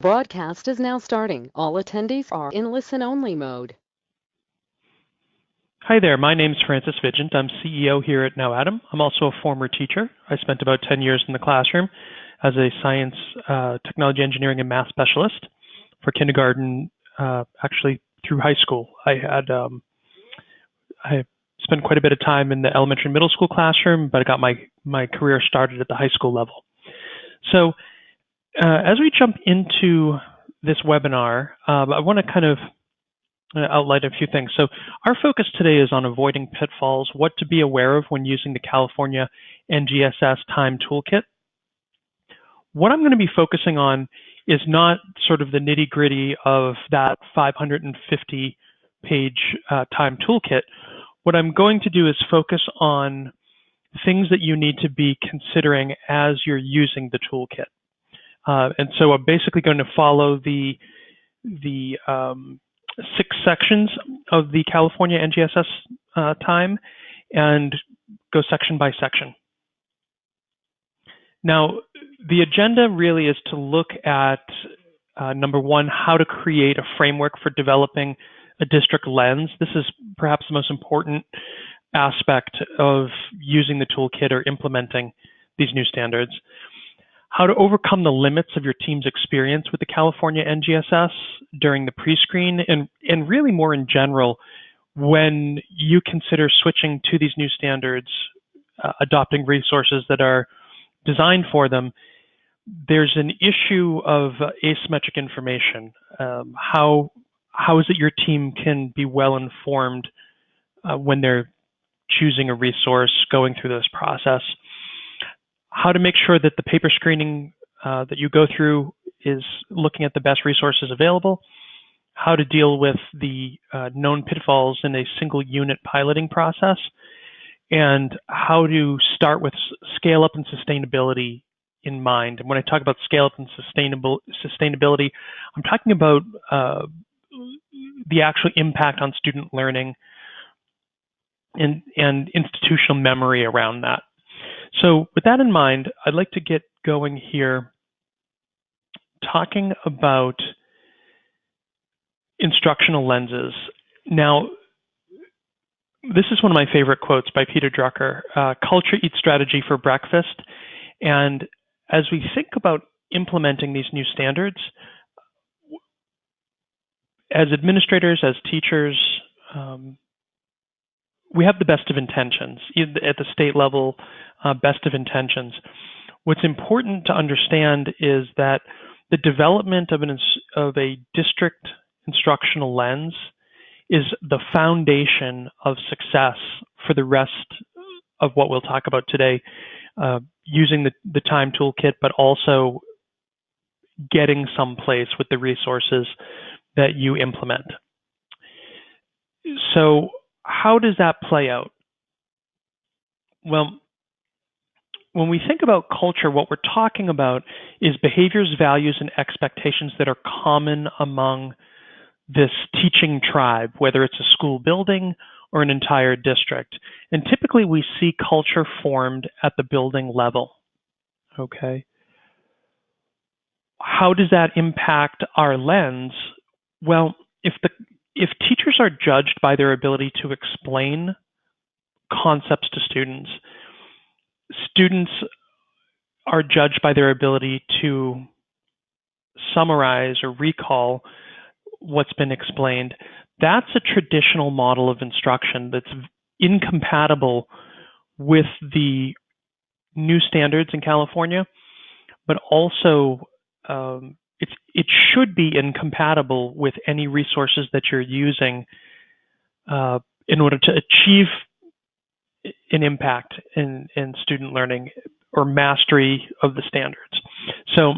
Broadcast is now starting. All attendees are in listen-only mode. Hi there, my name is Francis Vigent. I'm CEO here at Now Adam. I'm also a former teacher. I spent about 10 years in the classroom as a science, technology, engineering, and math specialist for kindergarten, actually through high school. I spent quite a bit of time in the elementary and middle school classroom, but I got my career started at the high school level. So as we jump into this webinar, I want to kind of outline a few things. So our focus today is on avoiding pitfalls, what to be aware of when using the California NGSS TIME toolkit. What I'm going to be focusing on is not sort of the nitty-gritty of that 550-page TIME toolkit. What I'm going to do is focus on things that you need to be considering as you're using the toolkit. And so I'm basically going to follow the 6 sections of the California NGSS TIME and go section by section. Now, the agenda really is to look at, number one, how to create a framework for developing a district lens. This is perhaps the most important aspect of using the toolkit or implementing these new standards. How to overcome the limits of your team's experience with the California NGSS during the pre-screen, and really more in general, when you consider switching to these new standards, adopting resources that are designed for them, there's an issue of asymmetric information. How is it your team can be well informed when they're choosing a resource, going through this process? How to make sure that the paper screening that you go through is looking at the best resources available, how to deal with the known pitfalls in a single unit piloting process, and how to start with scale up and sustainability in mind. And when I talk about scale up and sustainability, I'm talking about the actual impact on student learning and institutional memory around that. So with that in mind, I'd like to get going here talking about instructional lenses. Now, this is one of my favorite quotes by Peter Drucker, culture eats strategy for breakfast. And as we think about implementing these new standards, as administrators, as teachers, we have the best of intentions at the state level, best of intentions. What's important to understand is that the development of a district instructional lens is the foundation of success for the rest of what we'll talk about today, using the TIME toolkit, but also getting someplace with the resources that you implement. So how does that play out? Well, when we think about culture, what we're talking about is behaviors, values, and expectations that are common among this teaching tribe, whether it's a school building or an entire district. And typically we see culture formed at the building level, okay? How does that impact our lens? Well, if teachers are judged by their ability to explain concepts to students, students are judged by their ability to summarize or recall what's been explained. That's a traditional model of instruction that's incompatible with the new standards in California, but also it should be incompatible with any resources that you're using in order to achieve an impact in student learning or mastery of the standards. So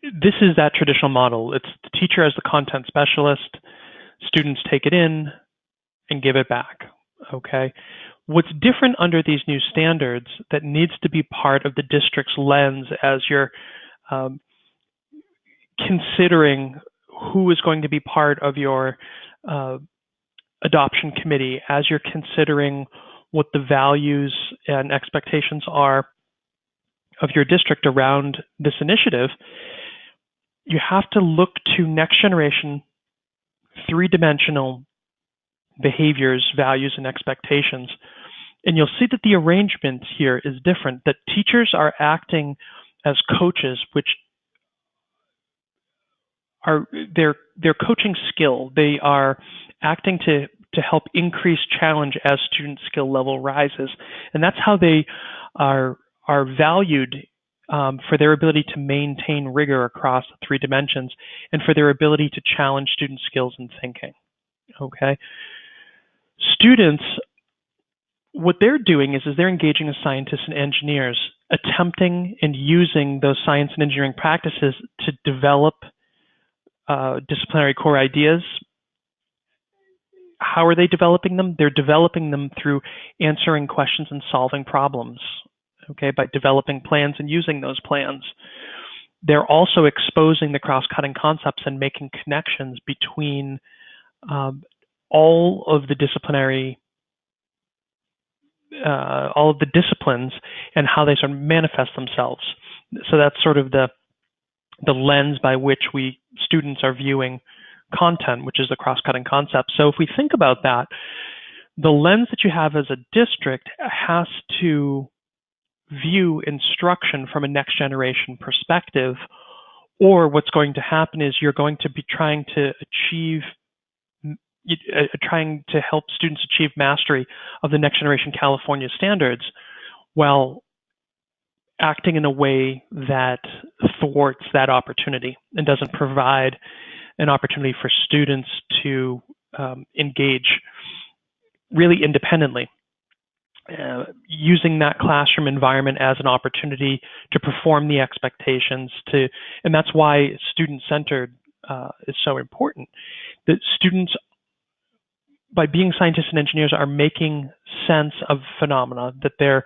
this is that traditional model. It's the teacher as the content specialist, students take it in and give it back, okay? What's different under these new standards that needs to be part of the district's lens as you're considering who is going to be part of your adoption committee, as you're considering what the values and expectations are of your district around this initiative, you have to look to next generation three-dimensional behaviors, values, and expectations. And you'll see that the arrangement here is different, that teachers are acting as coaches, which are their coaching skill. They are acting to help increase challenge as student skill level rises. And that's how they are valued for their ability to maintain rigor across the three dimensions and for their ability to challenge student skills and thinking. Okay. Students, what they're doing is they're engaging as scientists and engineers, attempting and using those science and engineering practices to develop disciplinary core ideas. How are they developing them? They're developing them through answering questions and solving problems, okay, by developing plans and using those plans. They're also exposing the cross-cutting concepts and making connections between all of the disciplines and how they sort of manifest themselves. So that's sort of the lens by which students are viewing content, which is the cross-cutting concept. So if we think about that, the lens that you have as a district has to view instruction from a next generation perspective, or what's going to happen is you're going to be trying to help students achieve mastery of the next generation California standards while acting in a way that thwarts that opportunity and doesn't provide an opportunity for students to engage really independently, using that classroom environment as an opportunity to perform the expectations and that's why student-centered is so important. That students, by being scientists and engineers, are making sense of phenomena, that they're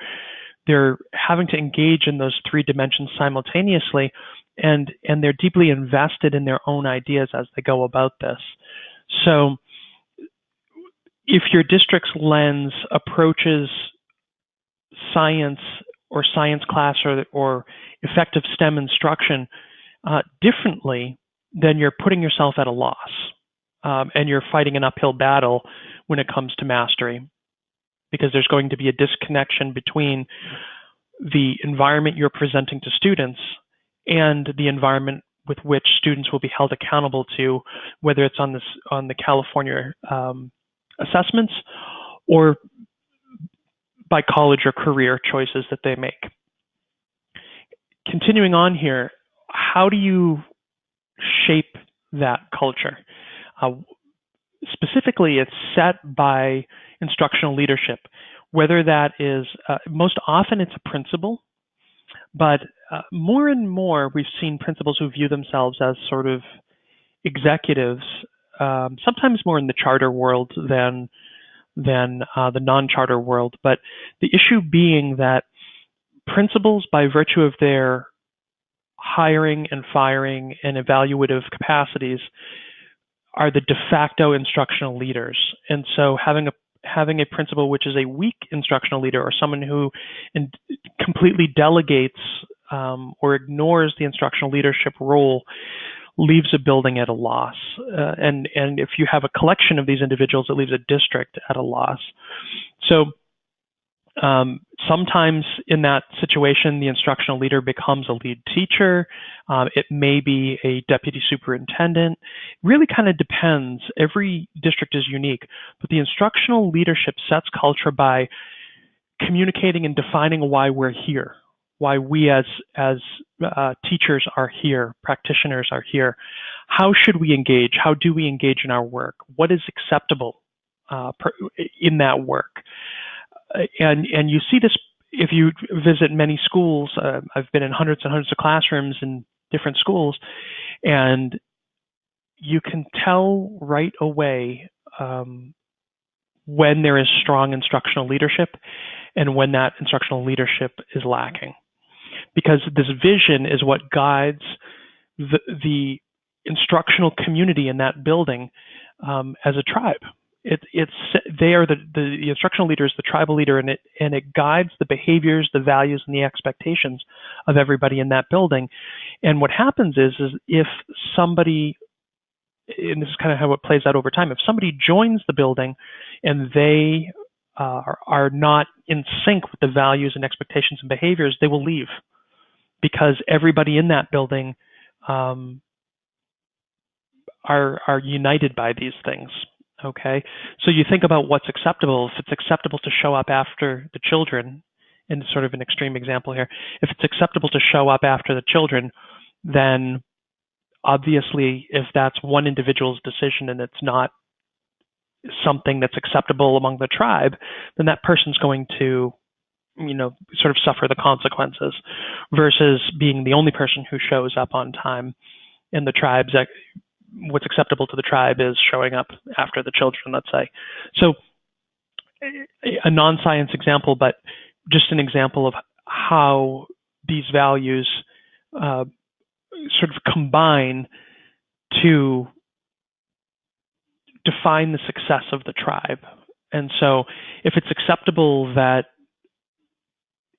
having to engage in those three dimensions simultaneously, and they're deeply invested in their own ideas as they go about this. So if your district's lens approaches science or science class or effective STEM instruction differently, then you're putting yourself at a loss, and you're fighting an uphill battle when it comes to mastery, because there's going to be a disconnection between the environment you're presenting to students and the environment with which students will be held accountable to, whether it's on the California assessments or by college or career choices that they make. Continuing on here, how do you shape that culture? Specifically, it's set by instructional leadership, whether that is, most often it's a principal, but more and more we've seen principals who view themselves as sort of executives, sometimes more in the charter world than the non-charter world. But the issue being that principals, by virtue of their hiring and firing and evaluative capacities, are the de facto instructional leaders. And so having a principal which is a weak instructional leader, or someone who completely delegates or ignores the instructional leadership role, leaves a building at a loss. And if you have a collection of these individuals, it leaves a district at a loss. So sometimes in that situation, the instructional leader becomes a lead teacher. It may be a deputy superintendent. It really kind of depends. Every district is unique, but the instructional leadership sets culture by communicating and defining why we're here, why we as teachers are here, practitioners are here. How should we engage? How do we engage in our work? What is acceptable in that work? And you see this if you visit many schools. I've been in hundreds and hundreds of classrooms in different schools, and you can tell right away when there is strong instructional leadership and when that instructional leadership is lacking. Because this vision is what guides the instructional community in that building as a tribe. They are the instructional leader is the tribal leader, and it guides the behaviors, the values, and the expectations of everybody in that building. And what happens is if somebody, and this is kind of how it plays out over time, if somebody joins the building and they are not in sync with the values and expectations and behaviors, they will leave, because everybody in that building are united by these things. Okay, so you think about what's acceptable. If it's acceptable to show up after the children, in sort of an extreme example here, if it's acceptable to show up after the children, then obviously if that's one individual's decision and it's not something that's acceptable among the tribe, then that person's going to, sort of suffer the consequences, versus being the only person who shows up on time in the tribes. What's acceptable to the tribe is showing up after the children, let's say. So a non-science example, but just an example of how these values sort of combine to define the success of the tribe. And so if it's acceptable that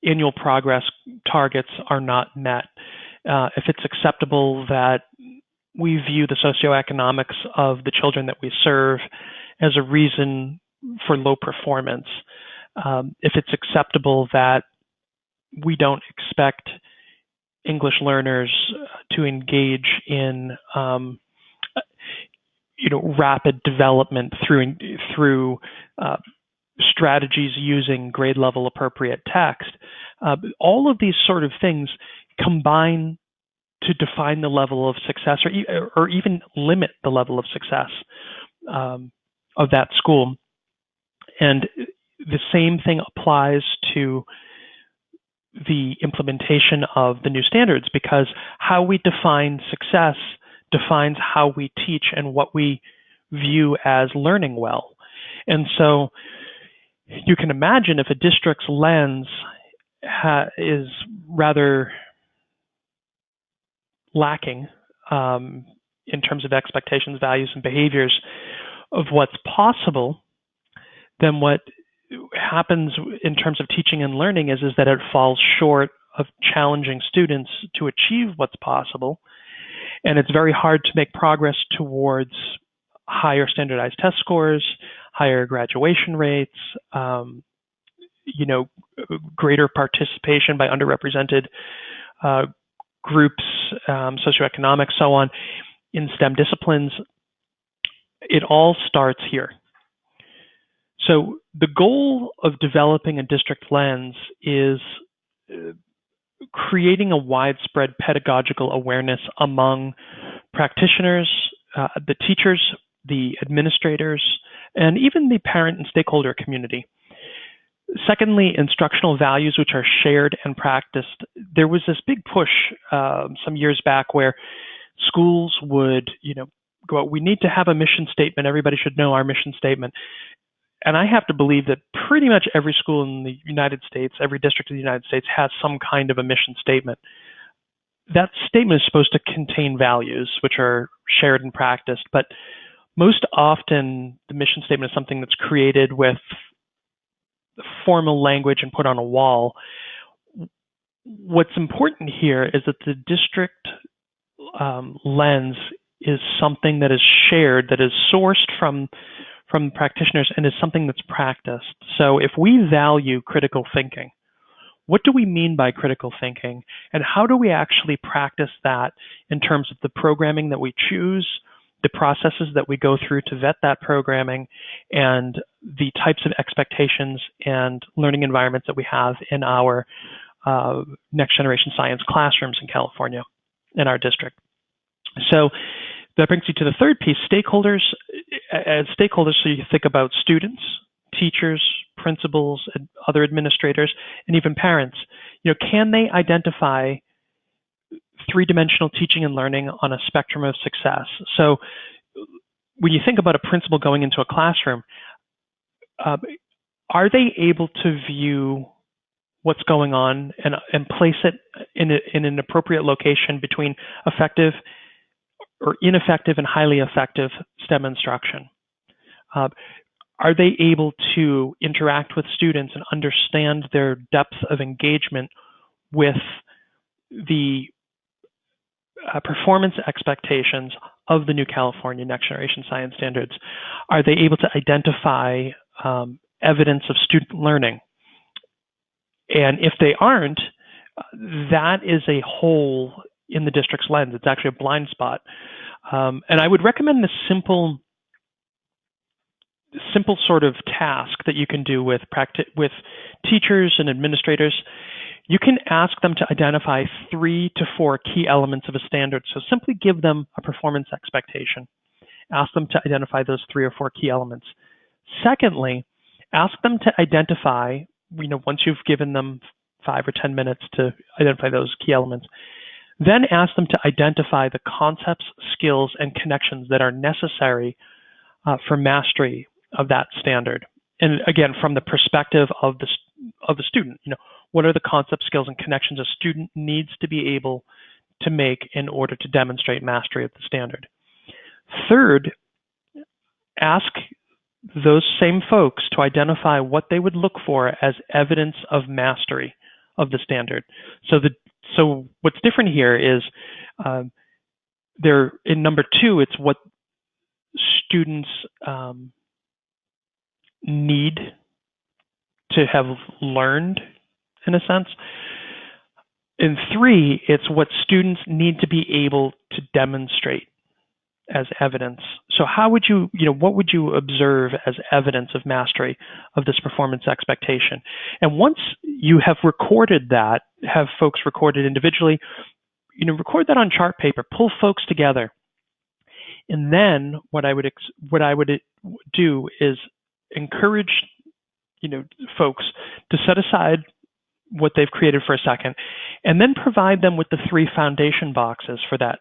annual progress targets are not met, if it's acceptable that we view the socioeconomics of the children that we serve as a reason for low performance, if it's acceptable that we don't expect English learners to engage in rapid development through strategies using grade level appropriate text, all of these sort of things combine to define the level of success, or even limit the level of success of that school. And the same thing applies to the implementation of the new standards, because how we define success defines how we teach and what we view as learning well. And so you can imagine if a district's lens is rather lacking in terms of expectations, values, and behaviors of what's possible, then what happens in terms of teaching and learning is that it falls short of challenging students to achieve what's possible. And it's very hard to make progress towards higher standardized test scores, higher graduation rates, greater participation by underrepresented groups, socioeconomic, so on, in STEM disciplines. It all starts here. So the goal of developing a district lens is creating a widespread pedagogical awareness among practitioners, the teachers, the administrators, and even the parent and stakeholder community. Secondly, instructional values, which are shared and practiced. There was this big push some years back where schools would, go out, we need to have a mission statement. Everybody should know our mission statement. And I have to believe that pretty much every school in the United States, every district in the United States has some kind of a mission statement. That statement is supposed to contain values, which are shared and practiced, but most often the mission statement is something that's created with formal language and put on a wall. What's important here is that the district lens is something that is shared, that is sourced from practitioners, and is something that's practiced. So if we value critical thinking, what do we mean by critical thinking, and how do we actually practice that in terms of the programming that we choose, the processes that we go through to vet that programming, and the types of expectations and learning environments that we have in our next generation science classrooms in California, in our district. So that brings you to the third piece, stakeholders. As stakeholders, so you think about students, teachers, principals, and other administrators, and even parents. Can they identify three-dimensional teaching and learning on a spectrum of success? So when you think about a principal going into a classroom, are they able to view what's going on and place it in an appropriate location between effective or ineffective and highly effective STEM instruction? are they able to interact with students and understand their depth of engagement with the performance expectations of the new California Next Generation Science Standards? Are they able to identify evidence of student learning? And if they aren't, that is a hole in the district's lens. It's actually a blind spot. And I would recommend this simple sort of task that you can do with teachers and administrators. You can ask them to identify 3 to 4 key elements of a standard. So simply give them a performance expectation. Ask them to identify those 3 or 4 key elements. Secondly, ask them to identify, once you've given them 5 or 10 minutes to identify those key elements, then ask them to identify the concepts, skills, and connections that are necessary for mastery of that standard. And again, from the perspective of the student, what are the concepts, skills, and connections a student needs to be able to make in order to demonstrate mastery of the standard. Third, ask those same folks to identify what they would look for as evidence of mastery of the standard. So what's different here is in number 2, it's what students need to have learned, in a sense. In 3, it's what students need to be able to demonstrate as evidence. So how would what would you observe as evidence of mastery of this performance expectation? And once you have recorded that, have folks recorded individually, record that on chart paper, pull folks together. And then what I would do is encourage folks to set aside what they've created for a second, and then provide them with the 3 foundation boxes for that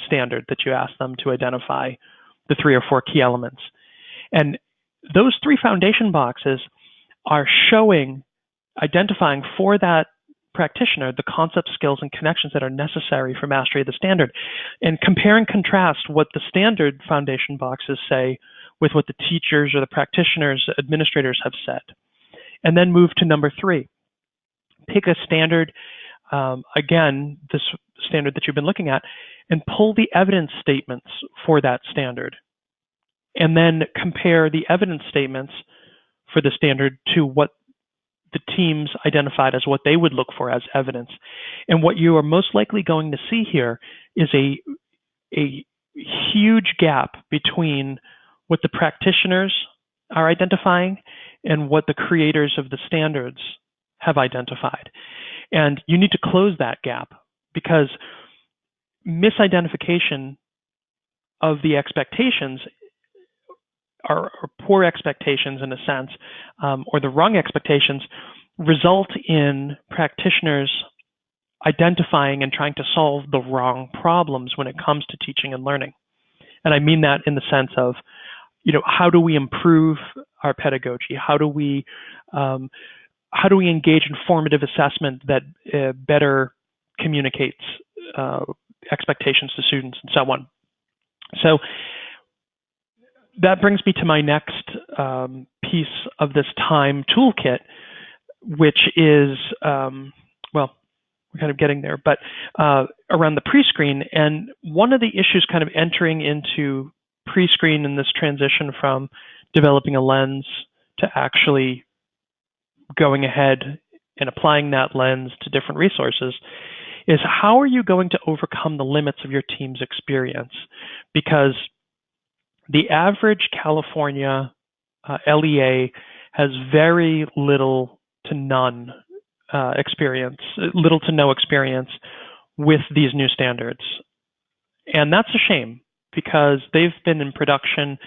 standard that you asked them to identify the 3 or 4 key elements. And those 3 foundation boxes are identifying for that practitioner the concepts, skills, and connections that are necessary for mastery of the standard, and compare and contrast what the standard foundation boxes say with what the teachers or the practitioners, administrators have said. And then move to number 3. Pick a standard, again, this standard that you've been looking at, and pull the evidence statements for that standard. And then compare the evidence statements for the standard to what the teams identified as what they would look for as evidence. And what you are most likely going to see here is a huge gap between what the practitioners are identifying and what the creators of the standards have identified. And you need to close that gap, because misidentification of the expectations or poor expectations, in a sense, or the wrong expectations, result in practitioners identifying and trying to solve the wrong problems when it comes to teaching and learning. And I mean that in the sense of, how do we improve our pedagogy? How do we engage in formative assessment that better communicates expectations to students, and so on? So that brings me to my next piece of this TIME toolkit, which is, we're kind of getting there, but around the prescreen. And one of the issues kind of entering into prescreen in this transition from developing a lens to actually going ahead and applying that lens to different resources is, how are you going to overcome the limits of your team's experience? Because the average California LEA has very little to none experience, little to no experience with these new standards. And that's a shame, because they've been in production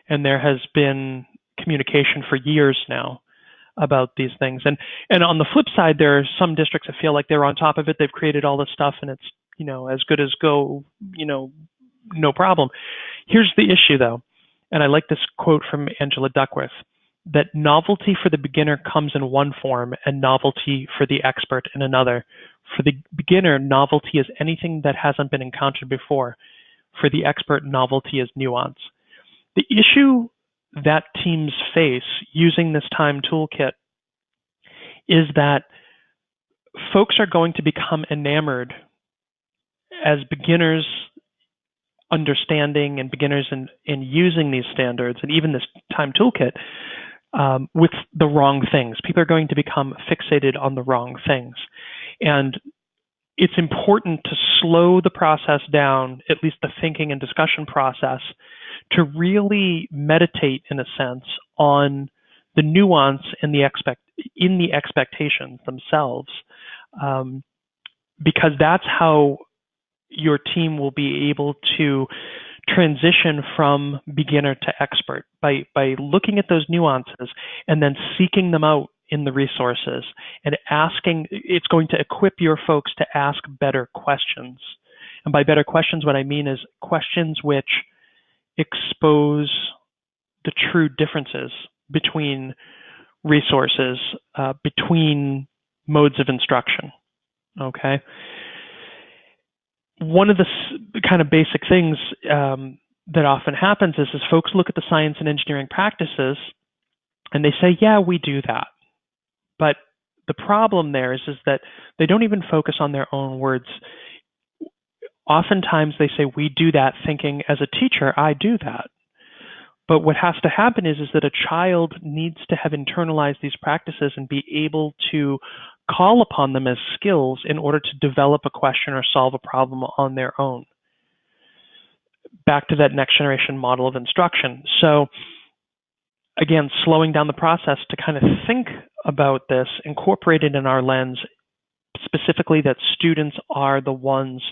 and there has been communication for years now about these things. And on the flip side, there are some districts that feel like they're on top of it. They've created all this stuff and it's, as good as go, no problem. Here's the issue though, and I like this quote from Angela Duckworth, that novelty for the beginner comes in one form and novelty for the expert in another. For the beginner, novelty is anything that hasn't been encountered before. For the expert, novelty is nuance. The issue that teams face using this time toolkit is that folks are going to become enamored as beginners understanding and beginners in using these standards and even this time toolkit with the wrong things. People are going to become fixated on the wrong things. And it's important to slow the process down, at least the thinking and discussion process, to really meditate, in a sense, on the nuance in the expectations themselves, because that's how your team will be able to transition from beginner to expert by looking at those nuances and then seeking them out in the resources and asking. It's going to equip your folks to ask better questions. And by better questions, what I mean is questions which expose the true differences between resources, between modes of instruction. Okay. One of the kind of basic things that often happens is folks look at the science and engineering practices and they say, yeah, we do that. But the problem there is that they don't even focus on their own words. Oftentimes they say, we do that, thinking as a teacher, I do that. But what has to happen is that a child needs to have internalized these practices and be able to call upon them as skills in order to develop a question or solve a problem on their own. Back to that next generation model of instruction. So again, slowing down the process to kind of think about this, incorporate it in our lens, specifically that students are the ones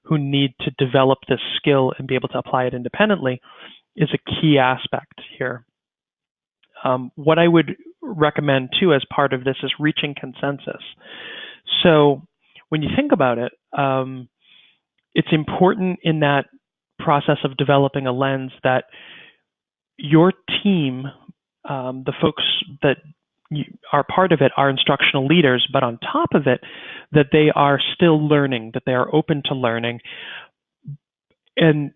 who need to develop this skill and be able to apply it independently, is a key aspect here. What I would recommend too as part of this is reaching consensus. So when you think about it, it's important in that process of developing a lens that your team, the folks that are part of it, are instructional leaders, but on top of it, that they are still learning, that they are open to learning. And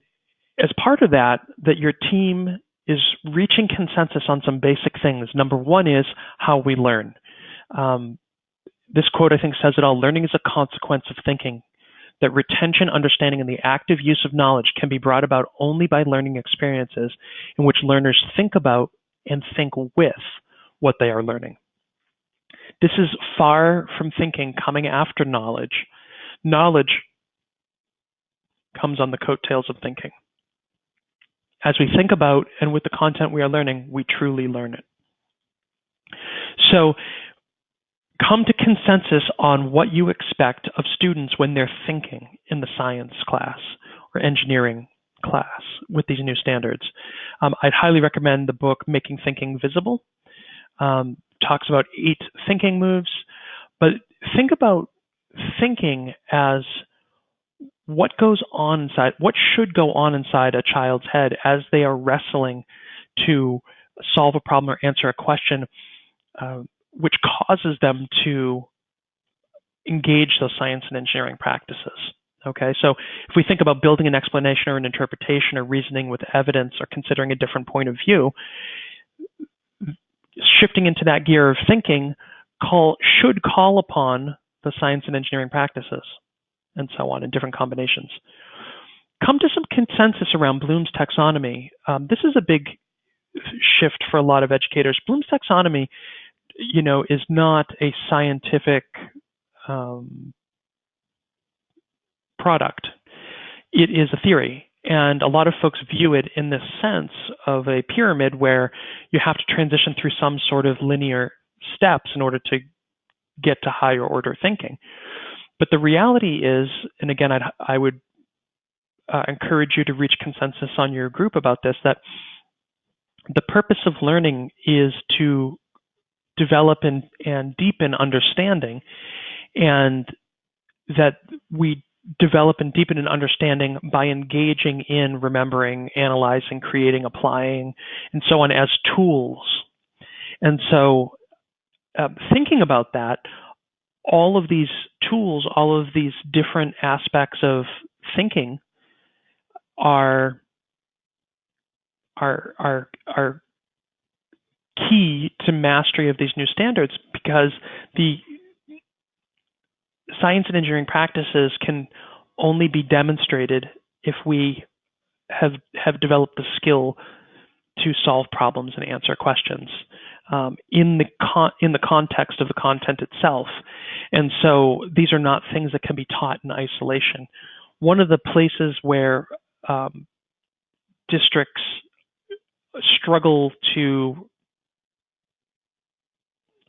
as part of that, that your team is reaching consensus on some basic things. Number one is how we learn. This quote, I think, says it all. Learning is a consequence of thinking. That retention, understanding, and the active use of knowledge can be brought about only by learning experiences in which learners think about and think with what they are learning. This is far from thinking coming after knowledge. Knowledge comes on the coattails of thinking. As we think about and with the content we are learning, we truly learn it. So come to consensus on what you expect of students when they're thinking in the science class or engineering class with these new standards. I'd highly recommend the book Making Thinking Visible. Talks about 8 thinking moves, but think about thinking as what goes on inside, what should go on inside a child's head as they are wrestling to solve a problem or answer a question, which causes them to engage those science and engineering practices. Okay, so if we think about building an explanation or an interpretation or reasoning with evidence or considering a different point of view, shifting into that gear of thinking should call upon the science and engineering practices and so on in different combinations. Come to some consensus around Bloom's taxonomy. This is a big shift for a lot of educators. Bloom's taxonomy, is not a scientific product. It is a theory. And a lot of folks view it in this sense of a pyramid where you have to transition through some sort of linear steps in order to get to higher order thinking. But the reality is, and again, I would encourage you to reach consensus on your group about this, that the purpose of learning is to develop and deepen understanding, and that we develop and deepen an understanding by engaging in remembering, analyzing, creating, applying, and so on as tools. And so thinking about that, all of these tools, all of these different aspects of thinking are key to mastery of these new standards, because the science and engineering practices can only be demonstrated if we have developed the skill to solve problems and answer questions in the context of the content itself. And so these are not things that can be taught in isolation. One of the places where districts struggle to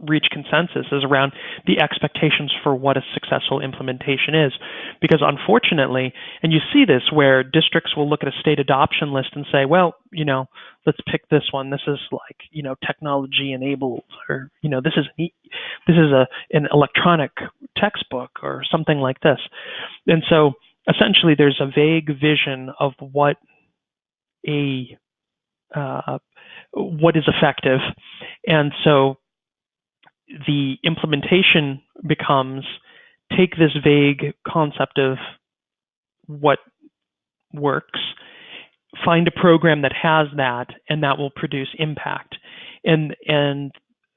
reach consensus is around the expectations for what a successful implementation is. Because unfortunately, and you see this where districts will look at a state adoption list and say, well, let's pick this one. This is like, technology enabled, or, this is an electronic textbook or something like this. And so essentially there's a vague vision of what is effective. And so the implementation becomes, take this vague concept of what works, find a program that has that, and that will produce impact. And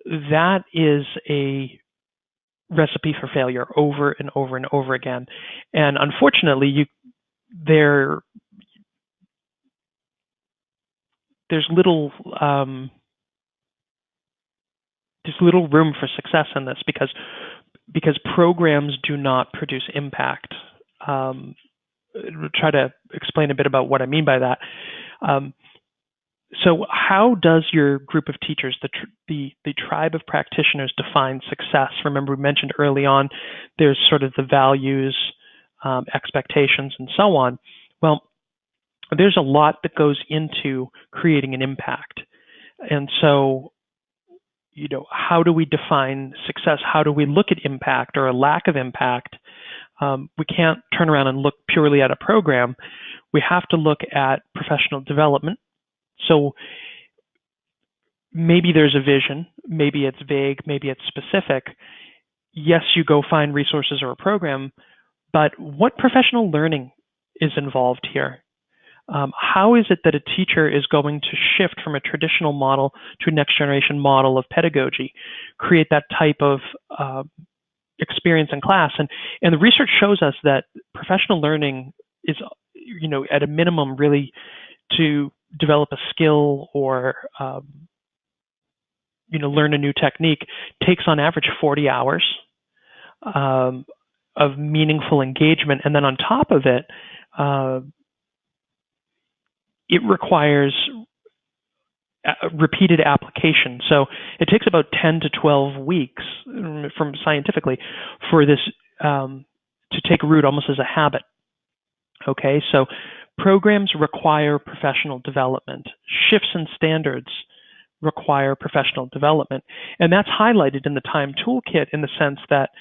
that is a recipe for failure over and over and over again. And unfortunately, there's little room for success in this because programs do not produce impact. I'll try to explain a bit about what I mean by that. So how does your group of teachers, the tribe of practitioners, define success? Remember, we mentioned early on, there's sort of the values, expectations, and so on. Well, there's a lot that goes into creating an impact. And so, how do we define success? How do we look at impact or a lack of impact? We can't turn around and look purely at a program. We have to look at professional development. So maybe there's a vision, maybe it's vague, maybe it's specific. Yes, you go find resources or a program, but what professional learning is involved here? How is it that a teacher is going to shift from a traditional model to a next generation model of pedagogy, create that type of experience in class? And the research shows us that professional learning is, at a minimum, really to develop a skill or, learn a new technique takes on average 40 hours of meaningful engagement. And then on top of it, it requires repeated application. So it takes about 10 to 12 weeks from scientifically for this to take root almost as a habit. Okay, so programs require professional development. Shifts in standards require professional development. And that's highlighted in the TIME toolkit in the sense that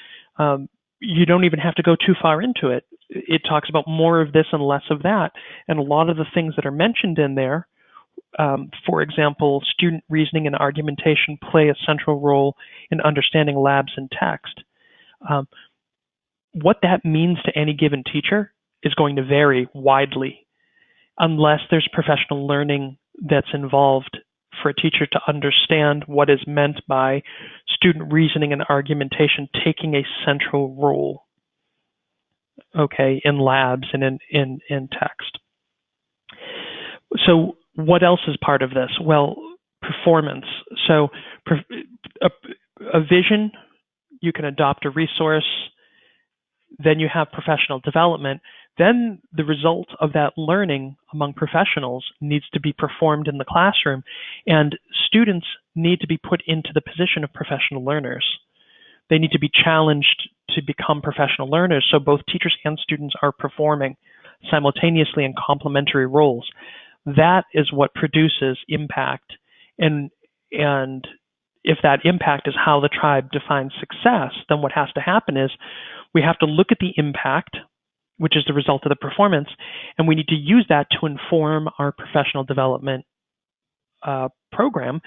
you don't even have to go too far into it. It talks about more of this and less of that. And a lot of the things that are mentioned in there, for example, student reasoning and argumentation play a central role in understanding labs and text. What that means to any given teacher is going to vary widely unless there's professional learning that's involved for a teacher to understand what is meant by student reasoning and argumentation taking a central role, okay, in labs and in text. So what else is part of this? Well, performance. So a vision, you can adopt a resource, then you have professional development. Then the result of that learning among professionals needs to be performed in the classroom, and students need to be put into the position of professional learners. They need to be challenged to become professional learners, so both teachers and students are performing simultaneously in complementary roles. That is what produces impact, and if that impact is how the tribe defines success, then what has to happen is we have to look at the impact, which is the result of the performance, and we need to use that to inform our professional development program,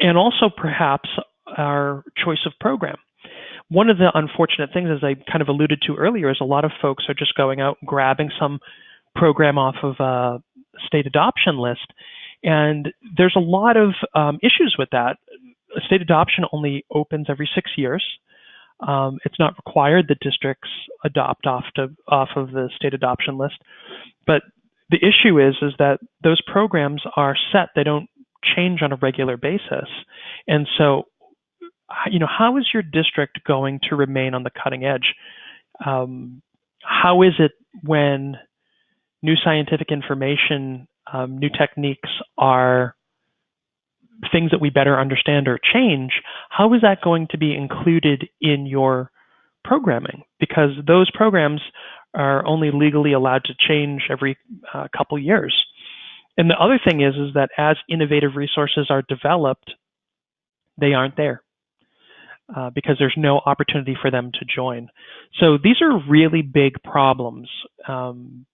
and also perhaps our choice of program. One of the unfortunate things, as I kind of alluded to earlier, is a lot of folks are just going out and grabbing some program off of a state adoption list, And there's a lot of issues with that. State adoption only opens every 6 years. It's not required that districts adopt off of the state adoption list. But the issue is that those programs are set. They don't change on a regular basis. And so, how is your district going to remain on the cutting edge? How is it when new scientific information, new techniques are things that we better understand or change? How is that going to be included in your programming? Because those programs are only legally allowed to change every couple years. And the other thing is that as innovative resources are developed, they aren't there because there's no opportunity for them to join. So these are really big problems. And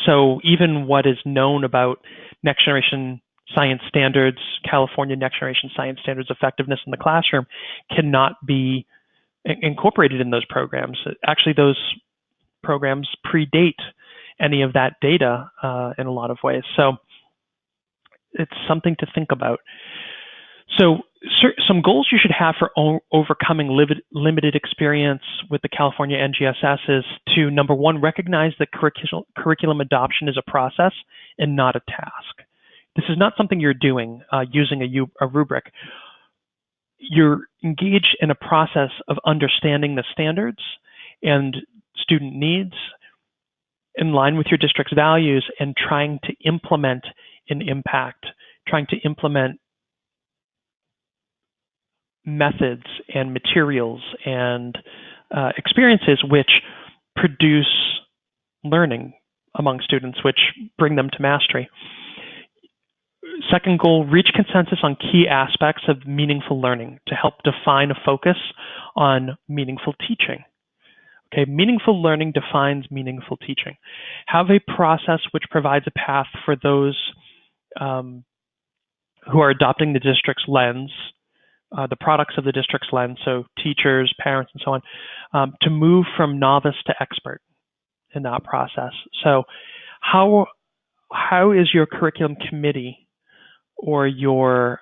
so even what is known about next generation science standards, California next generation science standards effectiveness in the classroom cannot be incorporated in those programs. Actually, those programs predate any of that data in a lot of ways. So it's something to think about. So some goals you should have for overcoming limited experience with the California NGSS is to, number one, recognize that curriculum adoption is a process and not a task. This is not something you're doing using a rubric. You're engaged in a process of understanding the standards and student needs in line with your district's values and trying to implement an impact, trying to implement methods and materials and experiences which produce learning among students, which bring them to mastery. Second goal, reach consensus on key aspects of meaningful learning to help define a focus on meaningful teaching. Okay, meaningful learning defines meaningful teaching. Have a process which provides a path for those who are adopting the district's lens, the products of the district's lens, so teachers, parents, and so on, to move from novice to expert in that process. So how is your curriculum committee or your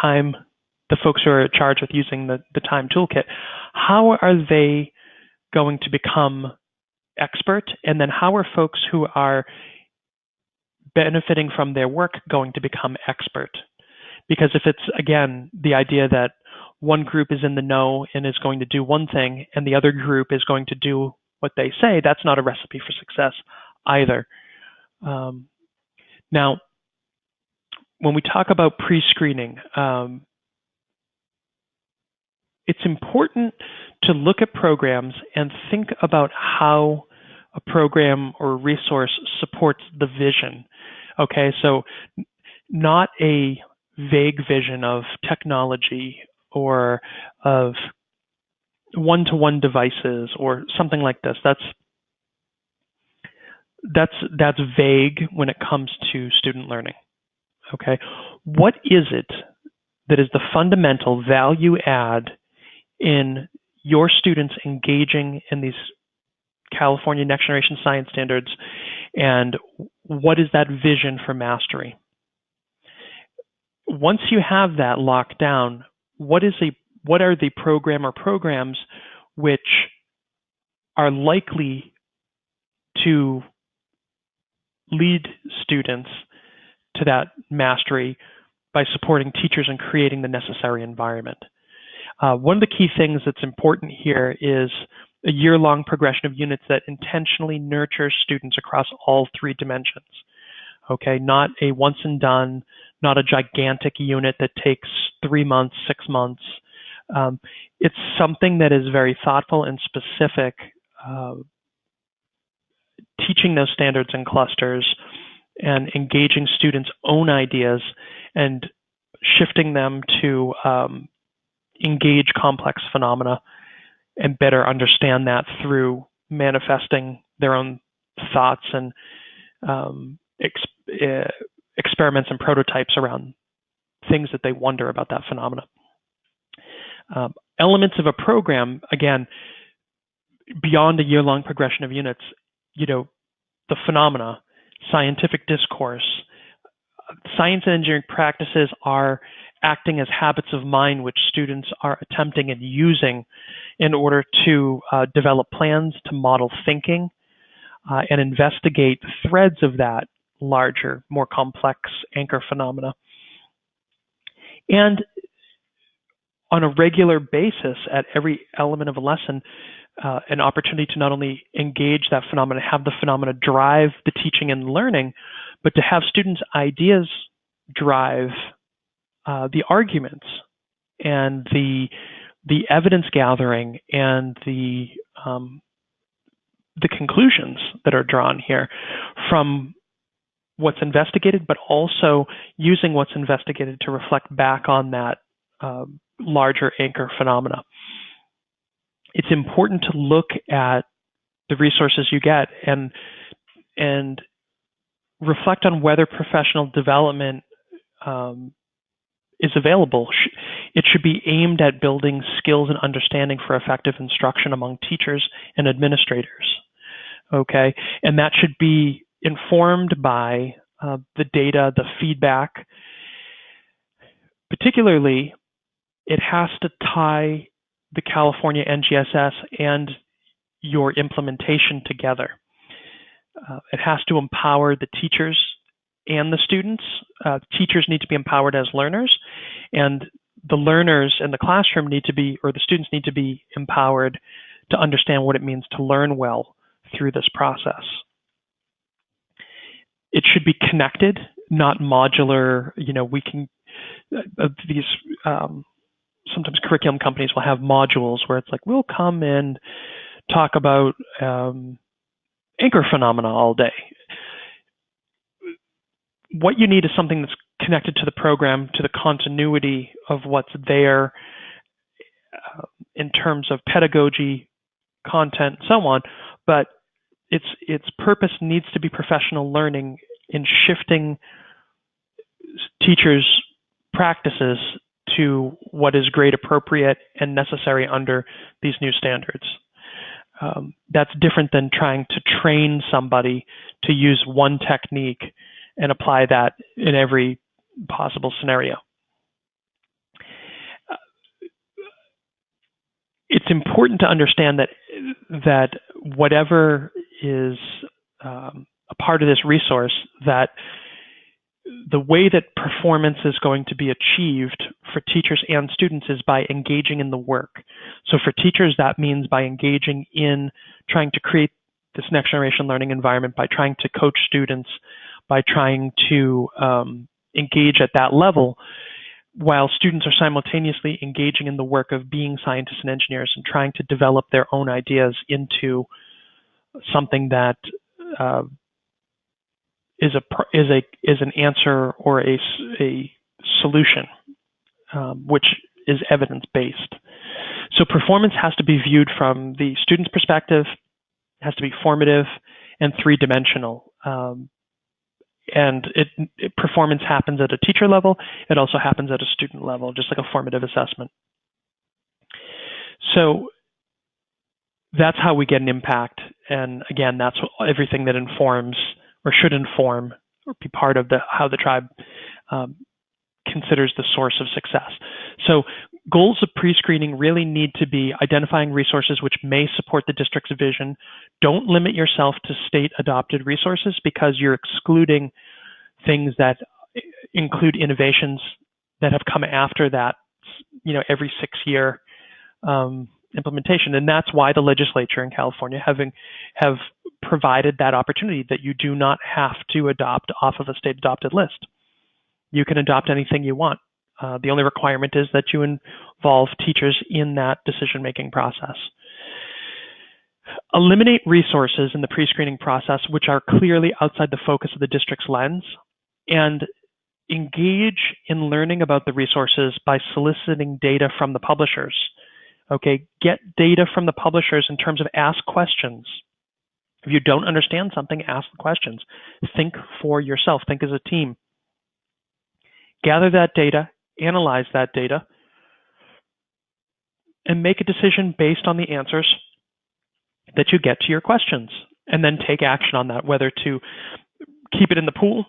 time, the folks who are charged with using the time toolkit, how are they going to become expert? And then how are folks who are benefiting from their work going to become expert? Because if it's, again, the idea that one group is in the know and is going to do one thing and the other group is going to do what they say, that's not a recipe for success either. Now, when we talk about pre-screening, it's important to look at programs and think about how a program or resource supports the vision. Okay, so not a vague vision of technology or of one-to-one devices or something like this. That's vague when it comes to student learning. Okay, what is it that is the fundamental value add in your students engaging in these California Next Generation Science Standards, and what is that vision for mastery? Once you have that locked down, what are the program or programs which are likely to lead students to that mastery by supporting teachers and creating the necessary environment? One of the key things that's important here is a year-long progression of units that intentionally nurtures students across all three dimensions. Okay, not a once and done, not a gigantic unit that takes 3 months, 6 months. It's something that is very thoughtful and specific, teaching those standards in clusters and engaging students' own ideas and shifting them to engage complex phenomena and better understand that through manifesting their own thoughts and experiments and prototypes around things that they wonder about that phenomena. Elements of a program, again, beyond a year-long progression of units, the phenomena, scientific discourse. Science and engineering practices are acting as habits of mind which students are attempting and using in order to develop plans, to model thinking, and investigate threads of that larger, more complex anchor phenomena. And on a regular basis, at every element of a lesson, an opportunity to not only engage that phenomena, have the phenomena drive the teaching and learning, but to have students' ideas drive the arguments and the evidence gathering and the conclusions that are drawn here from what's investigated, but also using what's investigated to reflect back on that larger anchor phenomena. It's important to look at the resources you get and reflect on whether professional development is available. It should be aimed at building skills and understanding for effective instruction among teachers and administrators. Okay, and that should be informed by the data, the feedback. Particularly, it has to tie the California NGSS and your implementation together. It has to empower the teachers and the students. Teachers need to be empowered as learners, and the learners in the classroom need to be, or the students need to be empowered to understand what it means to learn well through this process. It should be connected, not modular. You know, we can, these, sometimes curriculum companies will have modules where it's like, we'll come and talk about anchor phenomena all day. What you need is something that's connected to the program, to the continuity of what's there in terms of pedagogy, content, and so on, but its purpose needs to be professional learning in shifting teachers' practices to what is grade appropriate and necessary under these new standards. That's different than trying to train somebody to use one technique and apply that in every possible scenario. It's important to understand that whatever is a part of this resource, that the way that performance is going to be achieved for teachers and students is by engaging in the work. So for teachers, that means by engaging in trying to create this next generation learning environment, by trying to coach students, by trying to engage at that level, while students are simultaneously engaging in the work of being scientists and engineers and trying to develop their own ideas into something that is an answer or a solution, which is evidence-based. So performance has to be viewed from the student's perspective, has to be formative and three-dimensional. And performance happens at a teacher level. It also happens at a student level, just like a formative assessment. So that's how we get an impact. And again, that's everything that informs or should inform or be part of how the tribe considers the source of success. So goals of pre-screening really need to be identifying resources which may support the district's vision. Don't limit yourself to state-adopted resources because you're excluding things that include innovations that have come after that, every 6-year implementation. And that's why the legislature in California have provided that opportunity, that you do not have to adopt off of a state-adopted list. You can adopt anything you want. The only requirement is that you involve teachers in that decision-making process. Eliminate resources in the pre-screening process which are clearly outside the focus of the district's lens, and engage in learning about the resources by soliciting data from the publishers. Okay, get data from the publishers in terms of ask questions. If you don't understand something, ask the questions. Think for yourself, think as a team. Gather that data, analyze that data, and make a decision based on the answers that you get to your questions, and then take action on that, whether to keep it in the pool,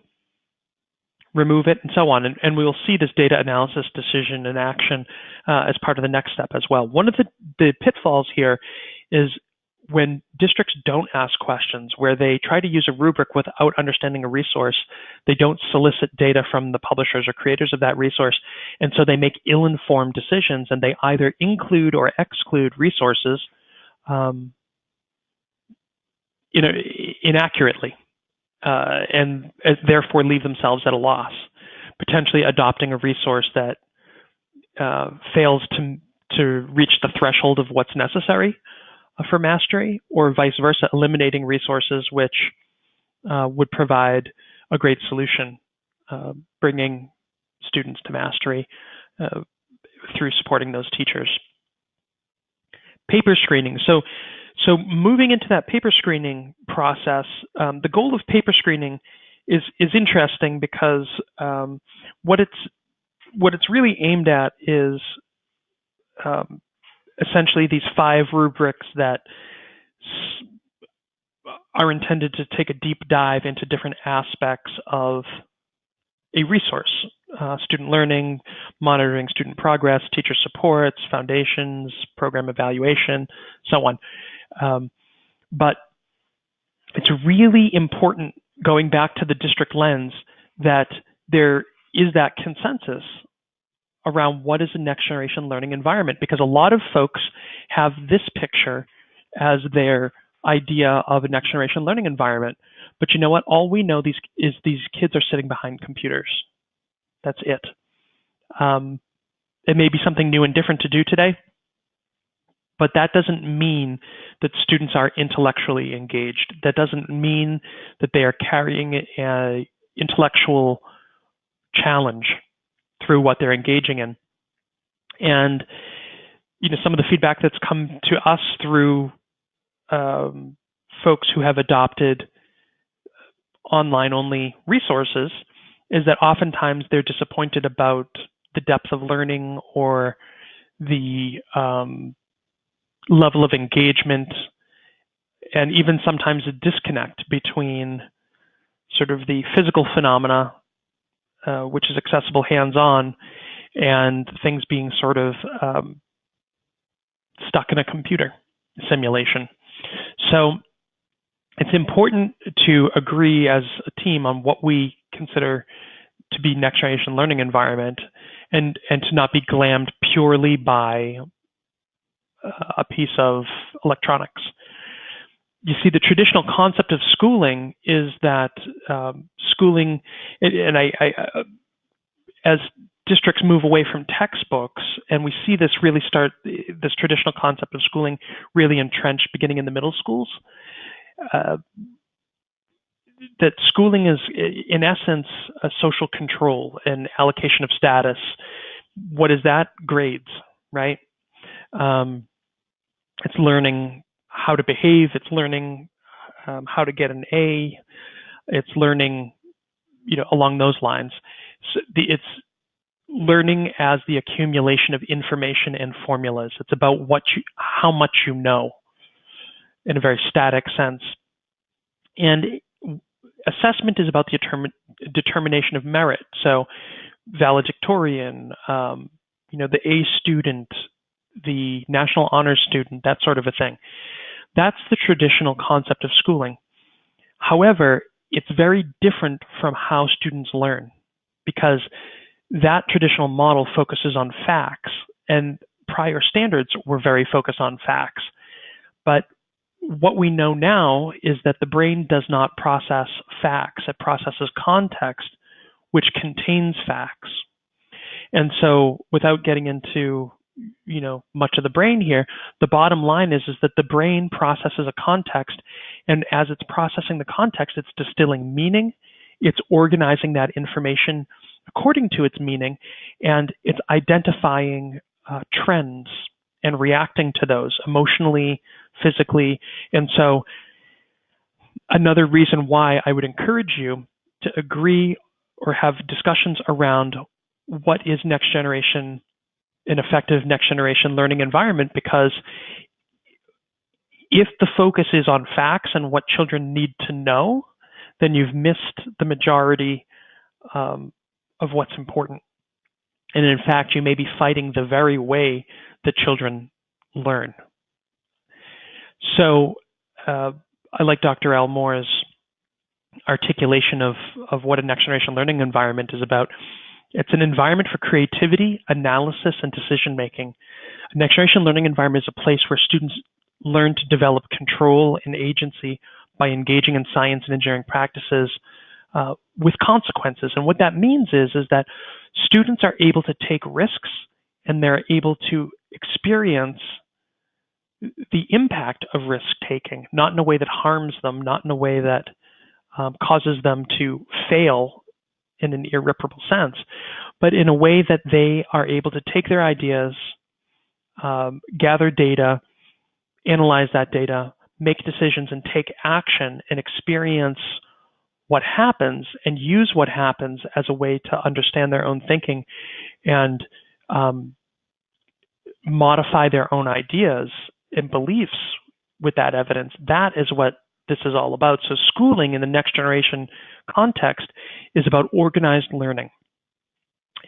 remove it, and so on. And we will see this data analysis decision in action as part of the next step as well. One of the pitfalls here is when districts don't ask questions, where they try to use a rubric without understanding a resource, they don't solicit data from the publishers or creators of that resource, and so they make ill-informed decisions, and they either include or exclude resources inaccurately, and therefore leave themselves at a loss, potentially adopting a resource that fails to reach the threshold of what's necessary for mastery, or vice versa, eliminating resources which would provide a great solution, bringing students to mastery through supporting those teachers. Paper screening. So moving into that paper screening process, the goal of paper screening is interesting because what it's really aimed at is essentially these 5 rubrics that are intended to take a deep dive into different aspects of a resource: student learning, monitoring student progress, teacher supports, foundations, program evaluation, so on. But it's really important, going back to the district lens, that there is that consensus around what is a next generation learning environment, because a lot of folks have this picture as their idea of a next generation learning environment. But you know what? All we know is these kids are sitting behind computers. That's it. It may be something new and different to do today, but that doesn't mean that students are intellectually engaged. That doesn't mean that they are carrying an intellectual challenge through what they're engaging in. And some of the feedback that's come to us through folks who have adopted online-only resources is that oftentimes they're disappointed about the depth of learning or the level of engagement, and even sometimes a disconnect between sort of the physical phenomena, which is accessible hands-on, and things being sort of stuck in a computer simulation. So it's important to agree as a team on what we consider to be next generation learning environment, and to not be glammed purely by a piece of electronics. You see, the traditional concept of schooling is that schooling, and as districts move away from textbooks, and we see this traditional concept of schooling really entrenched beginning in the middle schools, that schooling is, in essence, a social control and allocation of status. What is that? Grades, right? It's learning how to behave. It's learning how to get an A. It's learning, along those lines. So it's learning as the accumulation of information and formulas. It's about how much you know, in a very static sense. And assessment is about the determination of merit. So valedictorian, the A student, the National Honors Student, that sort of a thing. That's the traditional concept of schooling. However, it's very different from how students learn, because that traditional model focuses on facts, and prior standards were very focused on facts. But what we know now is that the brain does not process facts. It processes context, which contains facts. And so, without getting into much of the brain here, the bottom line is that the brain processes a context, and as it's processing the context, it's distilling meaning, it's organizing that information according to its meaning, and it's identifying trends and reacting to those emotionally, physically. And so another reason why I would encourage you to agree or have discussions around what is next generation, an effective next generation learning environment, because if the focus is on facts and what children need to know, then you've missed the majority of what's important. And in fact, you may be fighting the very way that children learn. So I like Dr. Al Moore's articulation of what a next generation learning environment is about. It's an environment for creativity, analysis, and decision making. A next generation learning environment is a place where students learn to develop control and agency by engaging in science and engineering practices with consequences. And what that means is that students are able to take risks and they're able to experience the impact of risk taking, not in a way that harms them, not in a way that causes them to fail in an irreparable sense, but in a way that they are able to take their ideas, gather data, analyze that data, make decisions, and take action and experience what happens and use what happens as a way to understand their own thinking and modify their own ideas and beliefs with that evidence. That is what this is all about. So schooling in the next generation context is about organized learning.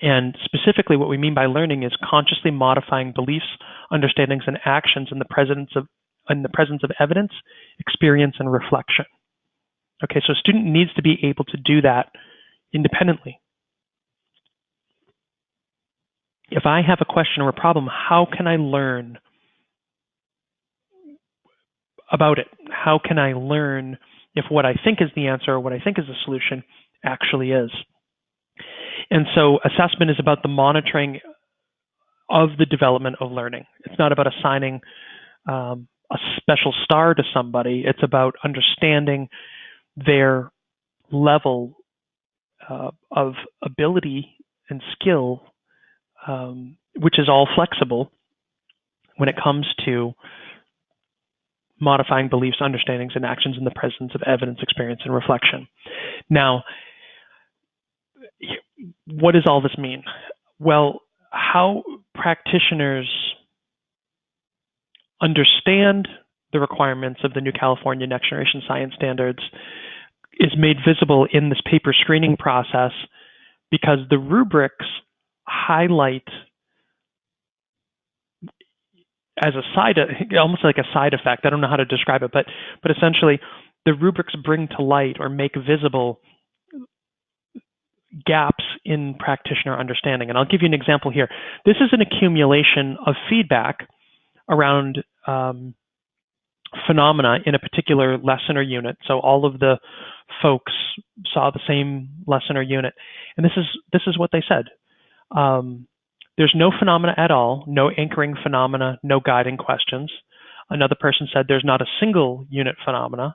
And specifically what we mean by learning is consciously modifying beliefs, understandings, and actions in the presence of evidence, experience, and reflection. Okay, so a student needs to be able to do that independently. If I have a question or a problem, how can I learn about it? How can I learn if what I think is the answer or what I think is the solution actually is? And so assessment is about the monitoring of the development of learning. It's not about assigning a special star to somebody. It's about understanding their level of ability and skill, which is all flexible when it comes to modifying beliefs, understandings, and actions in the presence of evidence, experience, and reflection. Now, what does all this mean? Well, how practitioners understand the requirements of the new California Next Generation Science Standards is made visible in this paper screening process because the rubrics highlight as a side, almost like a side effect. I don't know how to describe it, but essentially the rubrics bring to light or make visible gaps in practitioner understanding. And I'll give you an example here. This is an accumulation of feedback around phenomena in a particular lesson or unit. So all of the folks saw the same lesson or unit. And this is what they said. There's no phenomena at all, no anchoring phenomena, no guiding questions. Another person said there's not a single unit phenomena.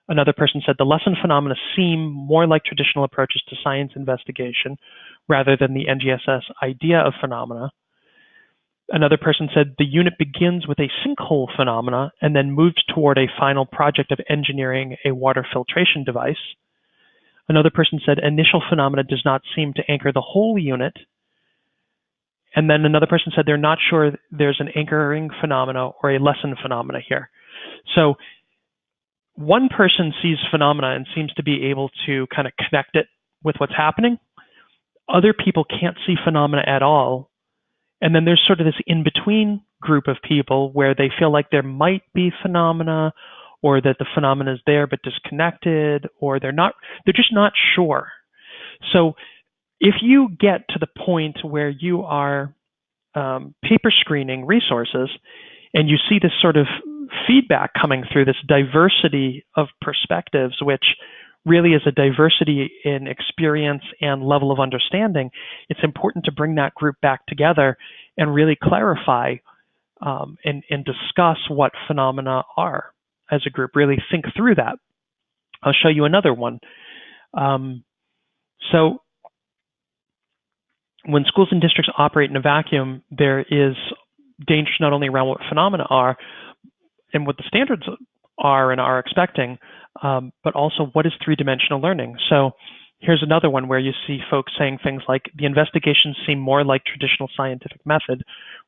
Another person said the lesson phenomena seem more like traditional approaches to science investigation rather than the NGSS idea of phenomena. Another person said the unit begins with a sinkhole phenomena and then moves toward a final project of engineering a water filtration device. Another person said initial phenomena does not seem to anchor the whole unit. And then another person said they're not sure there's an anchoring phenomena or a lesson phenomena here. So one person sees phenomena and seems to be able to kind of connect it with what's happening. Other people can't see phenomena at all. And then there's sort of this in-between group of people where they feel like there might be phenomena or that the phenomena is there but disconnected, or they're just not sure. So if you get to the point where you are paper screening resources and you see this sort of feedback coming through, this diversity of perspectives, which really is a diversity in experience and level of understanding, it's important to bring that group back together and really clarify and discuss what phenomena are as a group, really think through that. I'll show you another one. So when schools and districts operate in a vacuum, there is danger not only around what phenomena are and what the standards are and are expecting, but also what is three-dimensional learning. So here's another one where you see folks saying things like the investigations seem more like traditional scientific method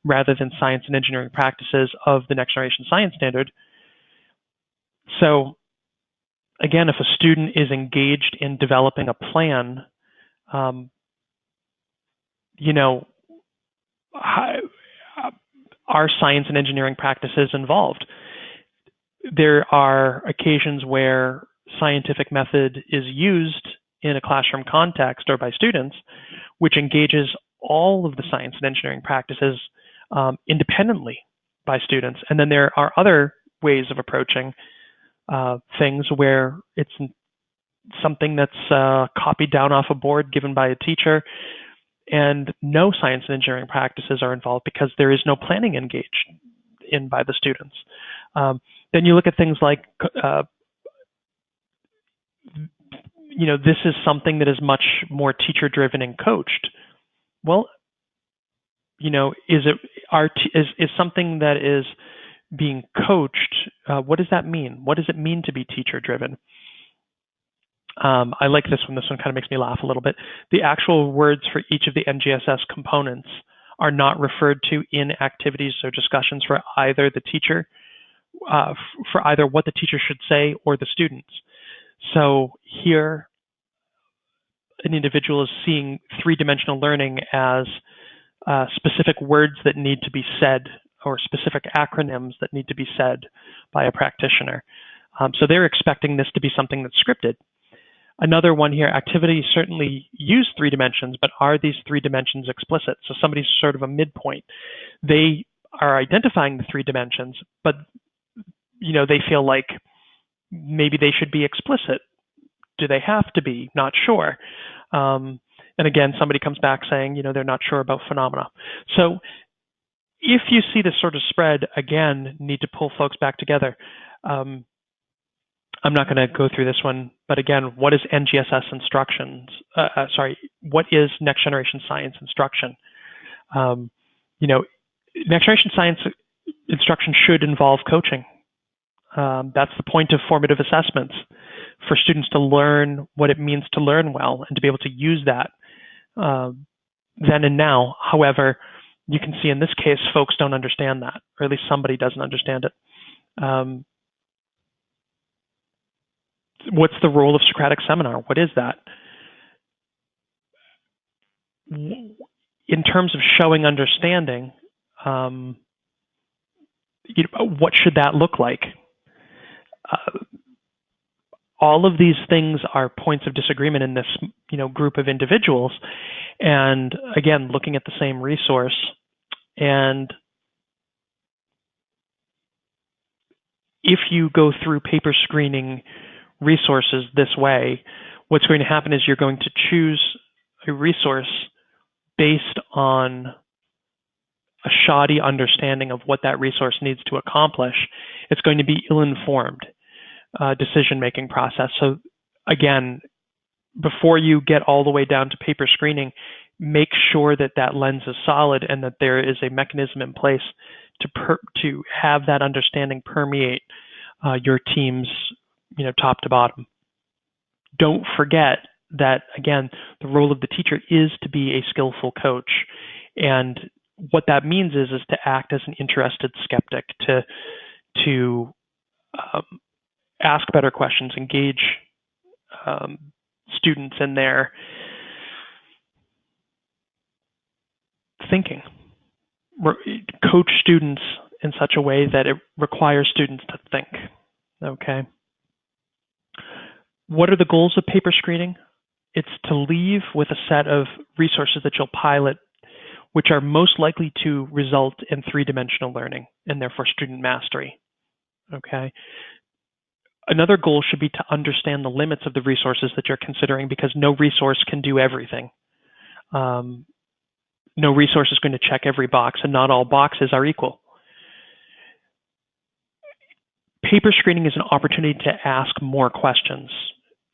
rather than science and engineering practices of the next generation science standard. So again, if a student is engaged in developing a plan, you know, are science and engineering practices involved? There are occasions where scientific method is used in a classroom context or by students, which engages all of the science and engineering practices independently by students. And then there are other ways of approaching things where it's something that's copied down off a board given by a teacher, and no science and engineering practices are involved because there is no planning engaged in by the students. Then you look at things like, this is something that is much more teacher-driven and coached. Well, is something that is being coached? What does that mean? What does it mean to be teacher-driven? I like this one. This one kind of makes me laugh a little bit. The actual words for each of the NGSS components are not referred to in activities or discussions for either the teacher, for either what the teacher should say or the students. So here, an individual is seeing three-dimensional learning as specific words that need to be said or specific acronyms that need to be said by a practitioner. So they're expecting this to be something that's scripted. Another one here, activities certainly use three dimensions, but are these three dimensions explicit? So somebody's sort of a midpoint. They are identifying the three dimensions, but they feel like maybe they should be explicit. Do they have to be? Not sure. And again, somebody comes back saying, they're not sure about phenomena. So if you see this sort of spread, again, need to pull folks back together. I'm not going to go through this one, but again, what is NGSS instructions? What is next generation science instruction? Next generation science instruction should involve coaching. That's the point of formative assessments, for students to learn what it means to learn well and to be able to use that then and now. However, you can see in this case, folks don't understand that, or at least somebody doesn't understand it. What's the role of Socratic seminar? What is that? In terms of showing understanding, what should that look like? All of these things are points of disagreement in this, group of individuals. And again, looking at the same resource, and if you go through paper screening resources this way, what's going to happen is you're going to choose a resource based on a shoddy understanding of what that resource needs to accomplish. It's going to be ill-informed decision-making process. So again, before you get all the way down to paper screening, make sure that that lens is solid and that there is a mechanism in place to have that understanding permeate your team's top to bottom. Don't forget that, again, the role of the teacher is to be a skillful coach. And what that means is to act as an interested skeptic, to ask better questions, engage students in their thinking, coach students in such a way that it requires students to think. Okay. What are the goals of paper screening? It's to leave with a set of resources that you'll pilot, which are most likely to result in three-dimensional learning and therefore student mastery. Okay. Another goal should be to understand the limits of the resources that you're considering, because no resource can do everything. No resource is going to check every box, and not all boxes are equal. Paper screening is an opportunity to ask more questions.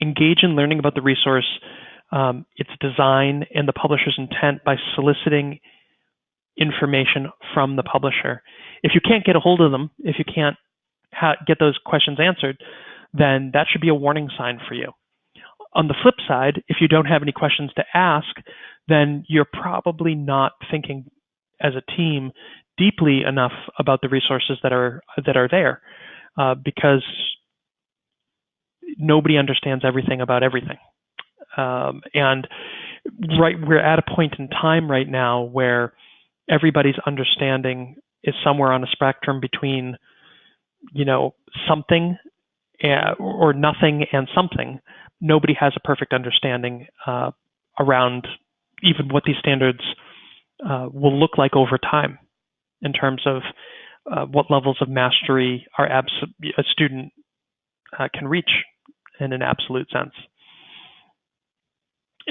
Engage in learning about the resource, its design, and the publisher's intent by soliciting information from the publisher. If you can't get a hold of them, if you can't get those questions answered, then that should be a warning sign for you. On the flip side, if you don't have any questions to ask, then you're probably not thinking as a team deeply enough about the resources that are there, because nobody understands everything about everything. And we're at a point in time right now where everybody's understanding is somewhere on a spectrum between, something or nothing and something. Nobody has a perfect understanding around even what these standards will look like over time in terms of what levels of mastery a student can reach in an absolute sense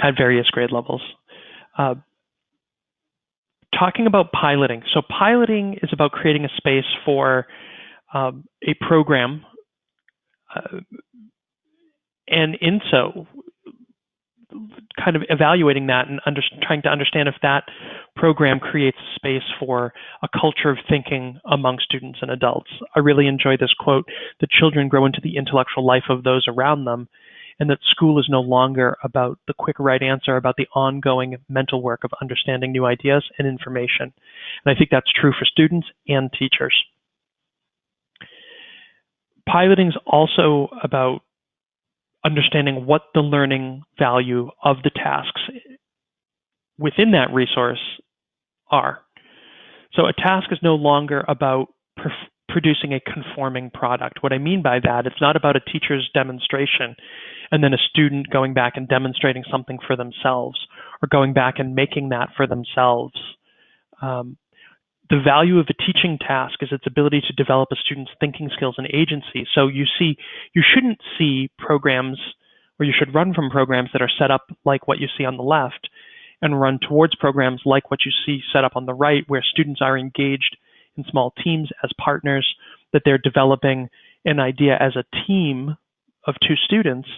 at various grade levels. Talking about piloting. So piloting is about creating a space for a program, and in so kind of evaluating that and trying to understand if that program creates a space for a culture of thinking among students and adults. I really enjoy this quote: "The children grow into the intellectual life of those around them," and that school is no longer about the quick right answer, about the ongoing mental work of understanding new ideas and information. And I think that's true for students and teachers. Piloting is also about understanding what the learning value of the tasks within that resource are. So a task is no longer about producing a conforming product. What I mean by that, it's not about a teacher's demonstration and then a student going back and demonstrating something for themselves or going back and making that for themselves. The value of a teaching task is its ability to develop a student's thinking skills and agency. So you shouldn't see programs, or you should run from programs that are set up like what you see on the left and run towards programs like what you see set up on the right, where students are engaged in small teams as partners, that they're developing an idea as a team of two students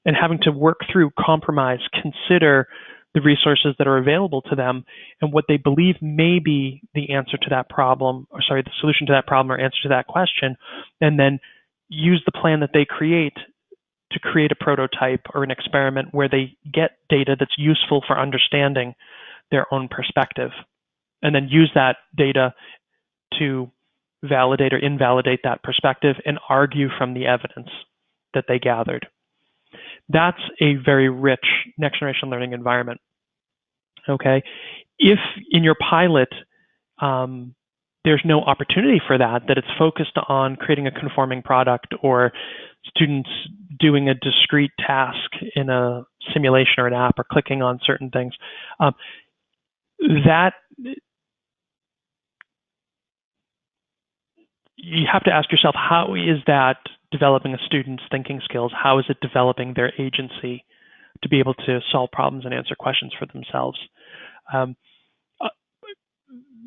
and having to work through, compromise, consider the resources that are available to them and what they believe may be the answer to that problem, the solution to that problem or answer to that question, and then use the plan that they create to create a prototype or an experiment where they get data that's useful for understanding their own perspective, and then use that data to validate or invalidate that perspective and argue from the evidence that they gathered. That's a very rich next generation learning environment. Okay, if in your pilot there's no opportunity for that it's focused on creating a conforming product or students doing a discrete task in a simulation or an app or clicking on certain things, that you have to ask yourself, how is that developing a student's thinking skills? How is it developing their agency to be able to solve problems and answer questions for themselves?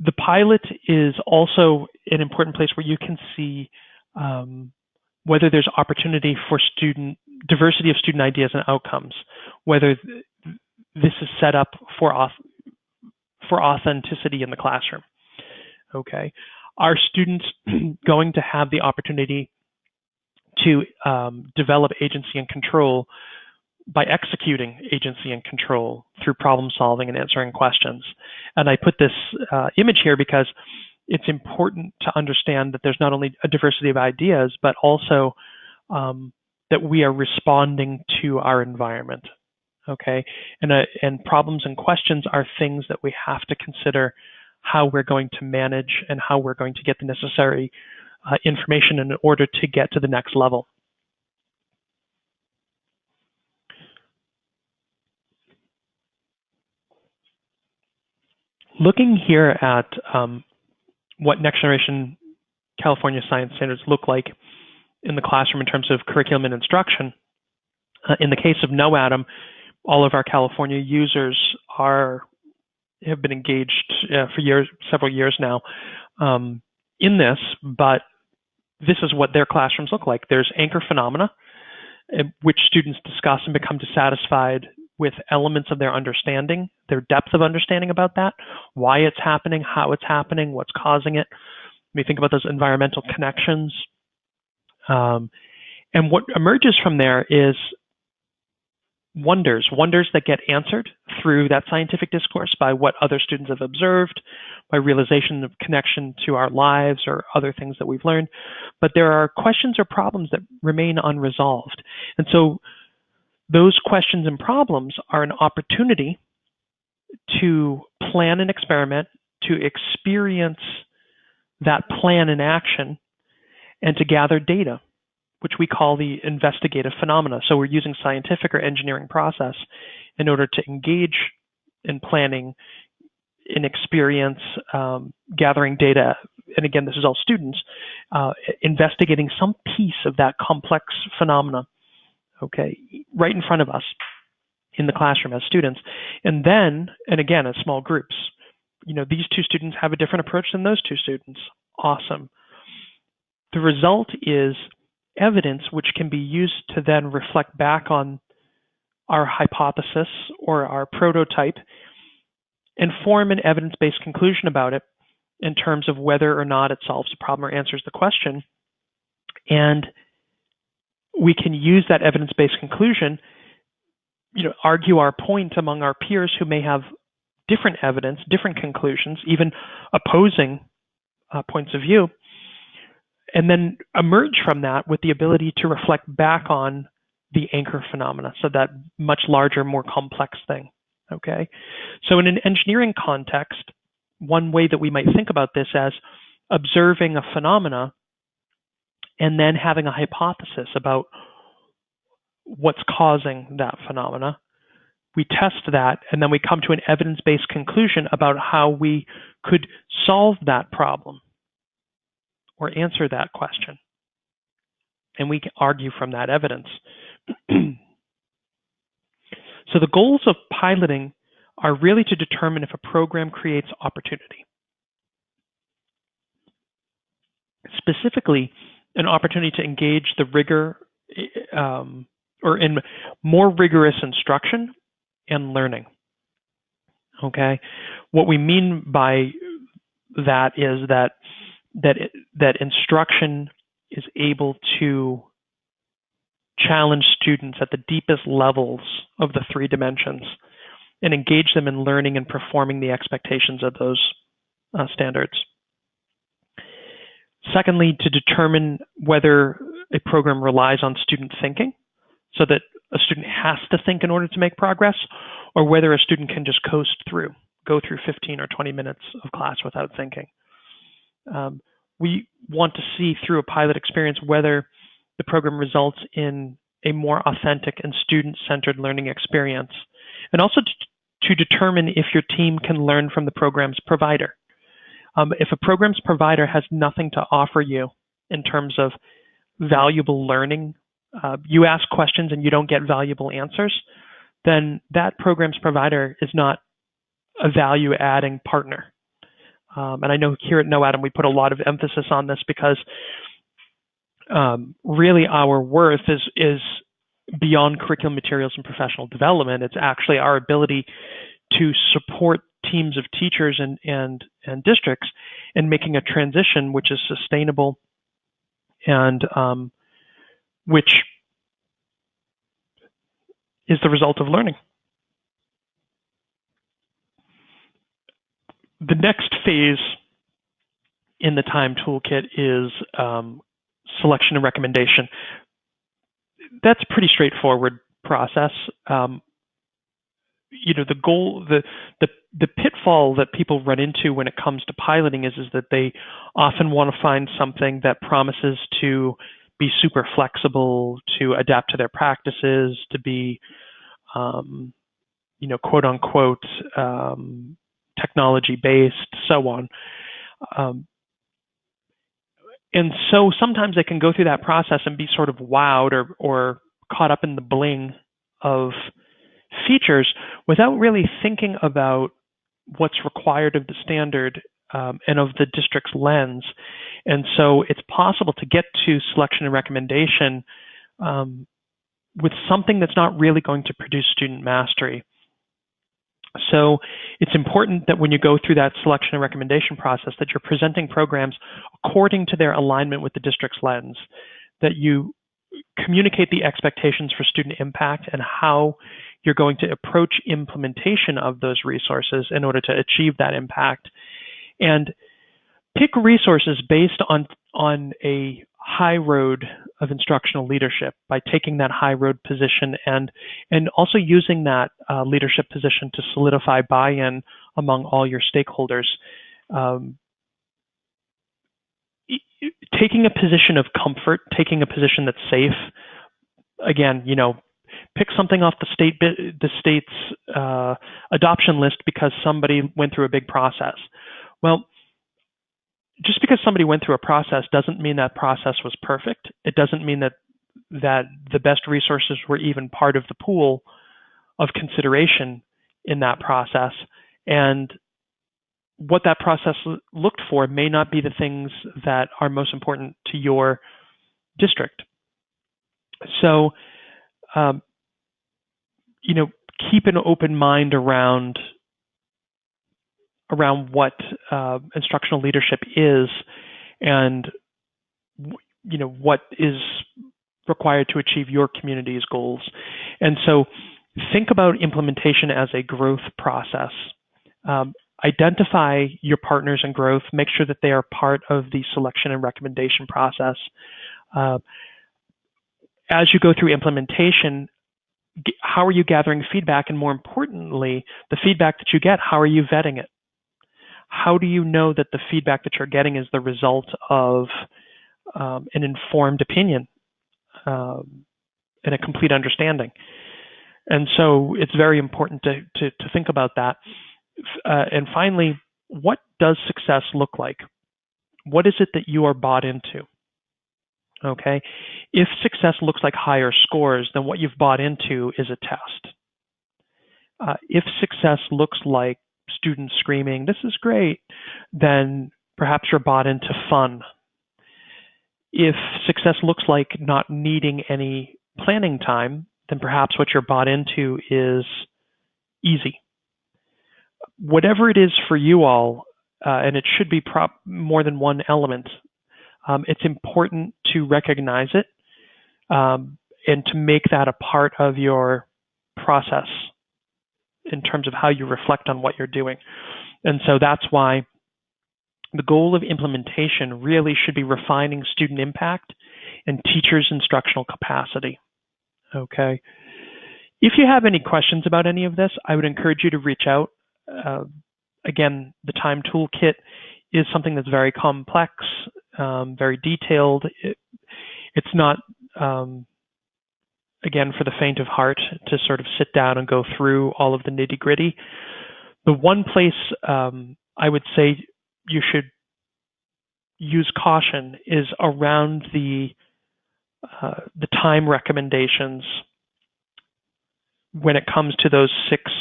The pilot is also an important place where you can see whether there's opportunity for diversity of student ideas and outcomes, whether this is set up for authenticity in the classroom. Okay, are students going to have the opportunity to develop agency and control by executing agency and control through problem solving and answering questions? And I put this image here because it's important to understand that there's not only a diversity of ideas, but also that we are responding to our environment. Okay, and problems and questions are things that we have to consider how we're going to manage and how we're going to get the necessary information in order to get to the next level. Looking here at what next generation California science standards look like in the classroom in terms of curriculum and instruction, in the case of NOADM, all of our California users have been engaged for several years now in this, but this is what their classrooms look like. There's anchor phenomena, which students discuss and become dissatisfied with elements of their understanding, their depth of understanding about that, why it's happening, how it's happening, what's causing it. We think about those environmental connections. And what emerges from there is wonders that get answered through that scientific discourse by what other students have observed, by realization of connection to our lives or other things that we've learned. But there are questions or problems that remain unresolved. And so those questions and problems are an opportunity to plan an experiment, to experience that plan in action, and to gather data, which we call the investigative phenomena. So we're using scientific or engineering process in order to engage in planning, in experience, gathering data. And again, this is all students, investigating some piece of that complex phenomena, okay, right in front of us in the classroom as students. And then, and again, as small groups, these two students have a different approach than those two students. Awesome. The result is evidence which can be used to then reflect back on our hypothesis or our prototype and form an evidence-based conclusion about it in terms of whether or not it solves the problem or answers the question. And we can use that evidence-based conclusion, argue our point among our peers who may have different evidence, different conclusions, even opposing points of view, and then emerge from that with the ability to reflect back on the anchor phenomena, so that much larger, more complex thing, okay? So in an engineering context, one way that we might think about this as observing a phenomena and then having a hypothesis about what's causing that phenomena. We test that, and then we come to an evidence-based conclusion about how we could solve that problem or answer that question. And we can argue from that evidence. So the goals of piloting are really to determine if a program creates opportunity. Specifically, an opportunity to engage the rigor or in more rigorous instruction and learning. Okay, what we mean by that is that instruction is able to challenge students at the deepest levels of the three dimensions and engage them in learning and performing the expectations of those standards. Secondly, to determine whether a program relies on student thinking, so that a student has to think in order to make progress, or whether a student can just coast through, go through 15 or 20 minutes of class without thinking. We want to see through a pilot experience whether the program results in a more authentic and student-centered learning experience, and also to determine if your team can learn from the program's provider. If a program's provider has nothing to offer you in terms of valuable learning, you ask questions and you don't get valuable answers, then that program's provider is not a value-adding partner. And I know here at NoAtom, we put a lot of emphasis on this because really our worth is beyond curriculum materials and professional development. It's actually our ability to support teams of teachers and districts in making a transition which is sustainable and which is the result of learning. The next phase in the TIME toolkit is selection and recommendation. That's a pretty straightforward process. The goal, the pitfall that people run into when it comes to piloting is that they often want to find something that promises to be super flexible, to adapt to their practices, to be, quote unquote, technology-based, so on. And so sometimes they can go through that process and be sort of wowed or caught up in the bling of features without really thinking about what's required of the standard and of the district's lens. And so it's possible to get to selection and recommendation with something that's not really going to produce student mastery. So it's important that when you go through that selection and recommendation process that you're presenting programs according to their alignment with the district's lens, that you communicate the expectations for student impact and how you're going to approach implementation of those resources in order to achieve that impact. And pick resources based on a high road of instructional leadership by taking that high road position and also using that leadership position to solidify buy-in among all your stakeholders. Taking a position of comfort, taking a position that's safe. Again, pick something off the state's adoption list because somebody went through a big process. Well, just because somebody went through a process doesn't mean that process was perfect. It doesn't mean that the best resources were even part of the pool of consideration in that process. And what that process looked for may not be the things that are most important to your district. So, keep an open mind around what instructional leadership is and what is required to achieve your community's goals. And so think about implementation as a growth process. Identify your partners in growth, make sure that they are part of the selection and recommendation process. As you go through implementation, how are you gathering feedback? And more importantly, the feedback that you get, how are you vetting it? How do you know that the feedback that you're getting is the result of an informed opinion and a complete understanding? And so it's very important to think about that. And finally, what does success look like? What is it that you are bought into? Okay, if success looks like higher scores, then what you've bought into is a test. If success looks like students screaming, "This is great," then perhaps you're bought into fun. If success looks like not needing any planning time, then perhaps what you're bought into is easy. Whatever it is for you all, and it should be more than one element, it's important to recognize it and to make that a part of your process in terms of how you reflect on what you're doing. And so that's why the goal of implementation really should be refining student impact and teachers' instructional capacity. Okay. If you have any questions about any of this, I would encourage you to reach out. Again, the TIME toolkit is something that's very complex, very detailed. It's not, again, for the faint of heart to sort of sit down and go through all of the nitty-gritty. The one place I would say you should use caution is around the time recommendations when it comes to those 6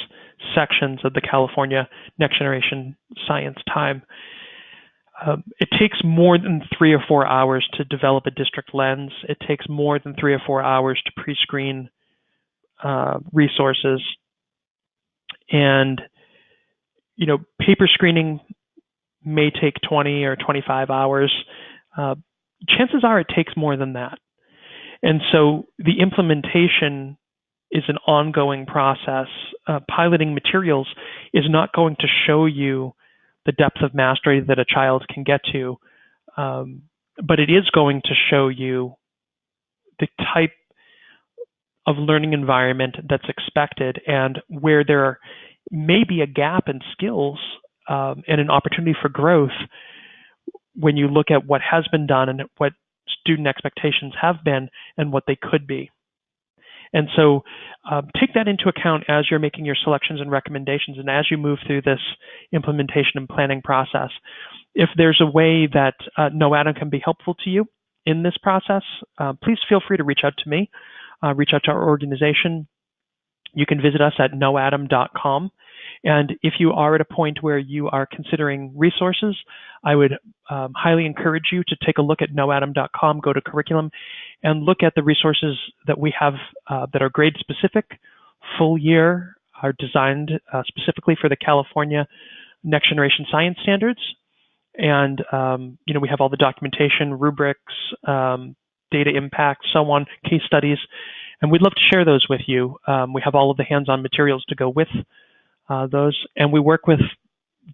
sections of the California Next Generation Science Time. It takes more than 3 or 4 hours to develop a district lens. It takes more than 3 or 4 hours to pre-screen resources. And, paper screening may take 20 or 25 hours. Chances are it takes more than that. And so the implementation is an ongoing process. Piloting materials is not going to show you the depth of mastery that a child can get to, but it is going to show you the type of learning environment that's expected and where there may be a gap in skills and an opportunity for growth when you look at what has been done and what student expectations have been and what they could be. And so take that into account as you're making your selections and recommendations and as you move through this implementation and planning process. If there's a way that NoAtom can be helpful to you in this process, please feel free to reach out to me, reach out to our organization. You can visit us at noatom.com. And if you are at a point where you are considering resources, I would highly encourage you to take a look at noatom.com, go to curriculum, and look at the resources that we have that are grade specific, full year, are designed specifically for the California Next Generation Science Standards. And, we have all the documentation, rubrics, data impact, so on, case studies. And we'd love to share those with you. We have all of the hands-on materials to go with those, and we work with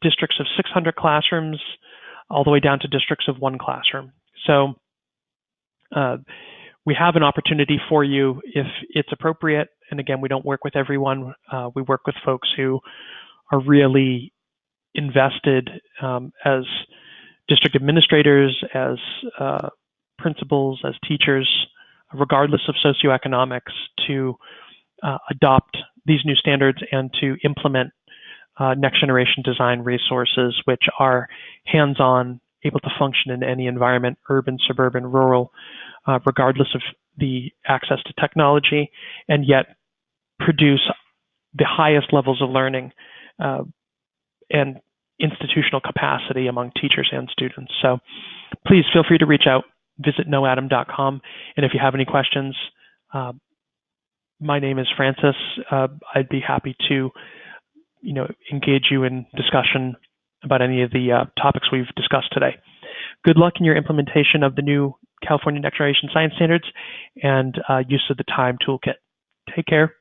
districts of 600 classrooms all the way down to districts of 1 classroom. So we have an opportunity for you if it's appropriate. And again, we don't work with everyone. We work with folks who are really invested as district administrators, as principals, as teachers, regardless of socioeconomics, to adopt these new standards and to implement next generation design resources, which are hands-on, able to function in any environment, urban, suburban, rural, regardless of the access to technology, and yet produce the highest levels of learning and institutional capacity among teachers and students. So please feel free to reach out, visit knowAtom.com. And if you have any questions, my name is Francis. I'd be happy to engage you in discussion about any of the topics we've discussed today. Good luck in your implementation of the new California Next Generation Science Standards and use of the TIME toolkit. Take care.